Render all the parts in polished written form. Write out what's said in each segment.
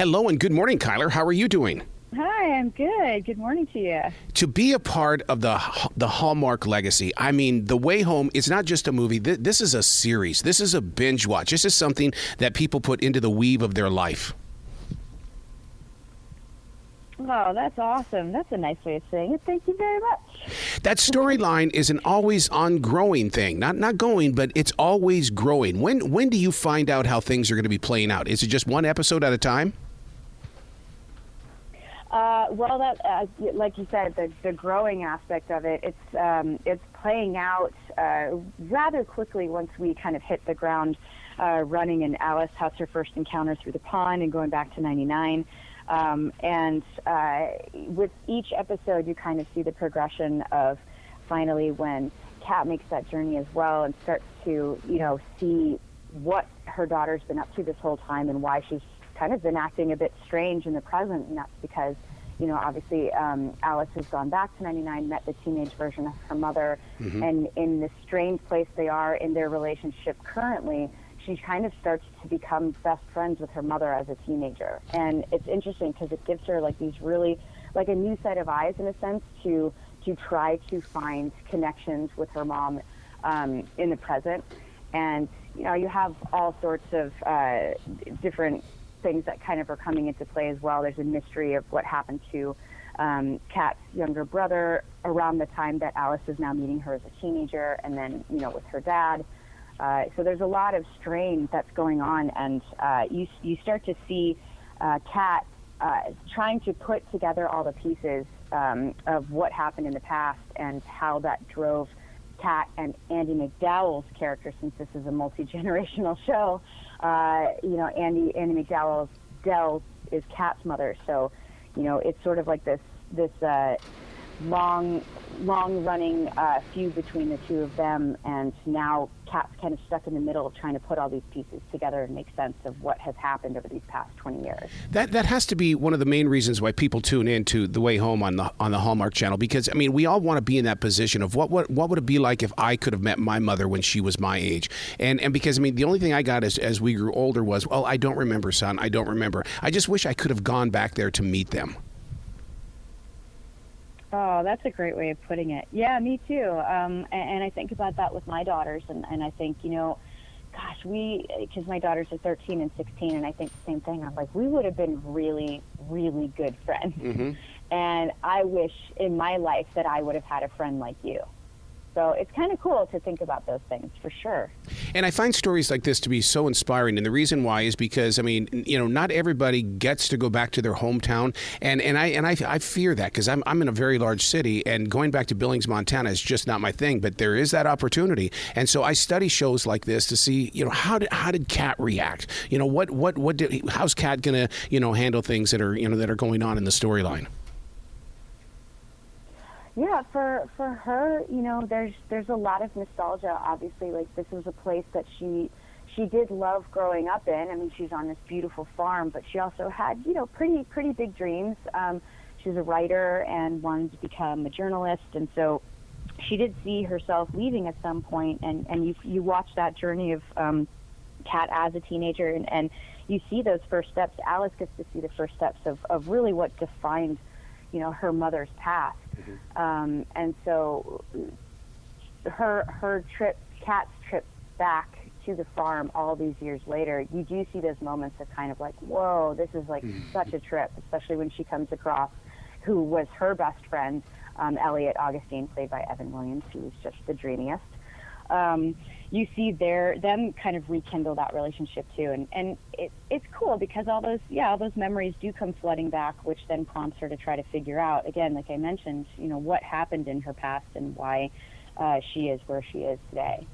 Hello and good morning, Chyler. How are you doing? Hi, I'm good. Good morning to you. To be a part of the Hallmark legacy, I mean, The Way Home is not just a movie. This is a series. This is a binge watch. This is something that people put into the weave of their life. Oh, that's awesome. That's a nice way of saying it. Thank you very much. That storyline is an always on-growing thing. Not going, but it's always growing. When do you find out how things are going to be playing out? Is it just one episode at a time? Well, that like you said, the growing aspect of it, it's playing out rather quickly once we kind of hit the ground running, and Alice has her first encounter through the pond and going back to 99. And with each episode, you kind of see the progression of finally when Kat makes that journey as well and starts to, see what her daughter's been up to this whole time and why she's kind of been acting a bit strange in the present. And that's because, obviously Alice has gone back to 99, met the teenage version of her mother, and in the strange place they are in their relationship currently, she kind of starts to become best friends with her mother as a teenager. And it's interesting because it gives her like these really, like a new set of eyes in a sense to try to find connections with her mom in the present. And, you have all sorts of different things that kind of are coming into play as well. There's a mystery of what happened to Kat's younger brother around the time that Alice is now meeting her as a teenager, and then, with her dad. So there's a lot of strain that's going on, and you start to see Kat trying to put together all the pieces of what happened in the past and how that drove Kat and Andie MacDowell's character, since this is a multi-generational show. Andie MacDowell is Kat's mother, so it's sort of like this long-running feud between the two of them, and now Kat's kind of stuck in the middle trying to put all these pieces together and make sense of what has happened over these past 20 years. That has to be one of the main reasons why people tune in to The Way Home on the Hallmark Channel, because, I mean, we all want to be in that position of what would it be like if I could have met my mother when she was my age. And because, I mean, the only thing I got as we grew older was, well, I don't remember, son, I don't remember. I just wish I could have gone back there to meet them. Oh, that's a great way of putting it. Yeah, me too. And I think about that with my daughters, and I think, because my daughters are 13 and 16, and I think the same thing. I'm like, we would have been really, really good friends. And I wish in my life that I would have had a friend like you. So it's kind of cool to think about those things, for sure. And I find stories like this to be so inspiring. And the reason why is because, I mean, not everybody gets to go back to their hometown. And I fear that, because I'm in a very large city, and going back to Billings, Montana is just not my thing. But there is that opportunity. And so I study shows like this to see, how did Kat react? How's Kat going to, handle things that are going on in the storyline? Yeah, for her, there's a lot of nostalgia. Obviously, like, this was a place that she did love growing up in. I mean, she's on this beautiful farm, but she also had, pretty big dreams. She's a writer and wanted to become a journalist, and so she did see herself leaving at some point. And you watch that journey of Kat as a teenager, and you see those first steps. Alice gets to see the first steps of really what defined, her mother's past. And so her trip, Kat's trip back to the farm all these years later, you do see those moments of kind of like, whoa, this is like such a trip, especially when she comes across who was her best friend, Elliot Augustine, played by Evan Williams, who was just the dreamiest. You see them kind of rekindle that relationship too, and it's cool because all those memories do come flooding back, which then prompts her to try to figure out, again, like I mentioned, what happened in her past and why she is where she is today.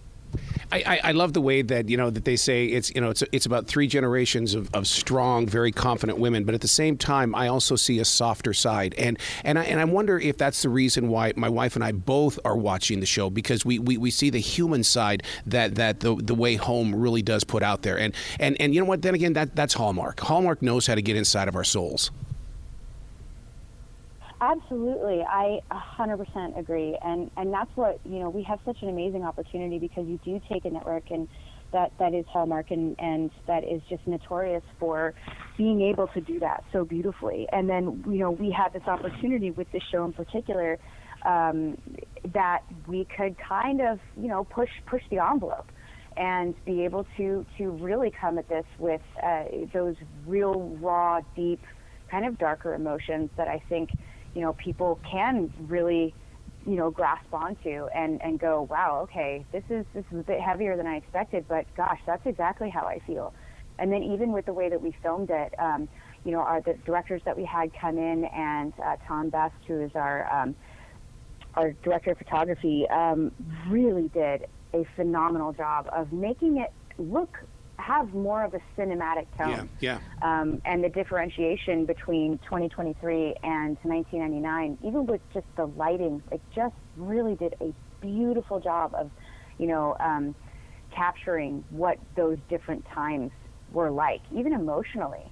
I love the way that that they say it's about 3 generations of strong, very confident women, but at the same time I also see a softer side, and I wonder if that's the reason why my wife and I both are watching the show, because we see the human side that the Way Home really does put out there, and you know what? Then again, that's Hallmark. Hallmark knows how to get inside of our souls. Absolutely. I 100% agree. And that's what, we have such an amazing opportunity, because you do take a network and that is Hallmark, and that is just notorious for being able to do that so beautifully. And then, we had this opportunity with this show in particular, that we could kind of, push the envelope and be able to really come at this with those real, raw, deep, kind of darker emotions that I think, people can really, grasp onto and go, wow, okay, this is a bit heavier than I expected, but gosh, that's exactly how I feel. And then even with the way that we filmed it, the directors that we had come in, and Tom Best, who is our director of photography, really did a phenomenal job of making it have more of a cinematic tone. Yeah. And the differentiation between 2023 and 1999, even with just the lighting, it just really did a beautiful job of, capturing what those different times were like, even emotionally.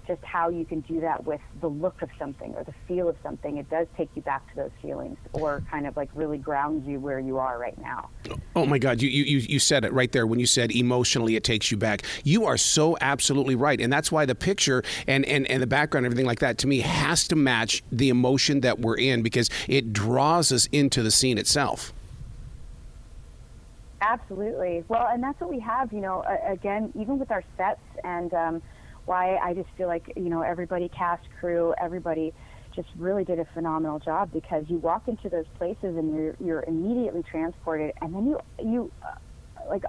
Just how you can do that with the look of something or the feel of something. It does take you back to those feelings, or kind of like really grounds you where you are right now. Oh my God, you said it right there when you said emotionally it takes you back. You are so absolutely right. And that's why the picture and the background, everything like that, to me has to match the emotion that we're in, because it draws us into the scene itself. Absolutely. Well, and that's what we have, again, even with our sets, and why I just feel like, everybody, cast, crew, everybody just really did a phenomenal job, because you walk into those places and you're immediately transported, and then you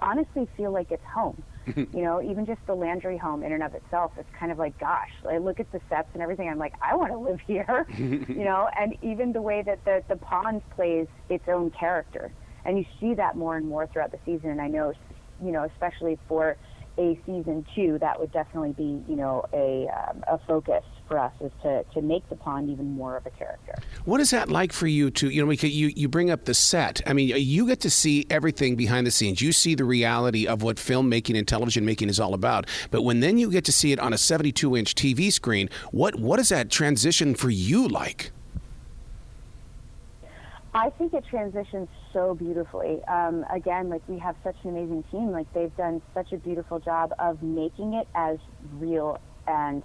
honestly feel like it's home. Even just the Landry home in and of itself, it's kind of like, gosh, I look at the sets and everything, I'm like, I want to live here, and even the way that the pond plays its own character. And you see that more and more throughout the season. And I know, especially for a season 2, that would definitely be, a focus for us, is to make the pond even more of a character. What is that like for you to, you bring up the set. I mean, you get to see everything behind the scenes. You see the reality of what filmmaking and television making is all about. But when then you get to see it on a 72-inch TV screen, what is that transition for you like? I think it transitions so beautifully. Again, we have such an amazing team. They've done such a beautiful job of making it as real and,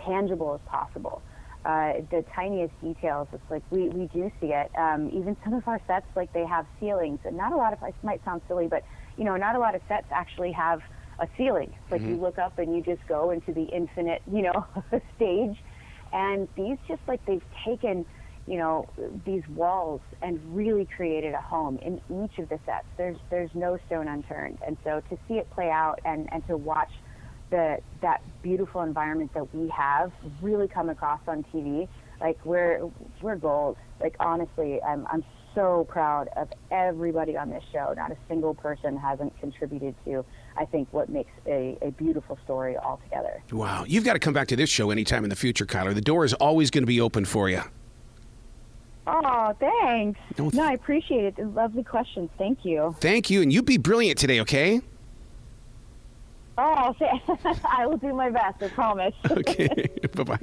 tangible as possible. The tiniest details, it's we do see it. Even some of our sets, they have ceilings. And not a lot of, it might sound silly, but, not a lot of sets actually have a ceiling. It's you look up and you just go into the infinite, stage. And these just, they've taken, these walls and really created a home in each of the sets. There's no stone unturned. And so to see it play out and to watch that beautiful environment that we have really come across on TV, we're gold. Honestly, I'm so proud of everybody on this show. Not a single person hasn't contributed to, I think, what makes a beautiful story altogether. Wow. You've got to come back to this show anytime in the future, Chyler. The door is always going to be open for you. Oh, thanks. No, I appreciate it. Lovely questions. Thank you. Thank you. And you be brilliant today, okay? Oh, I will do my best. I promise. Okay. Bye-bye.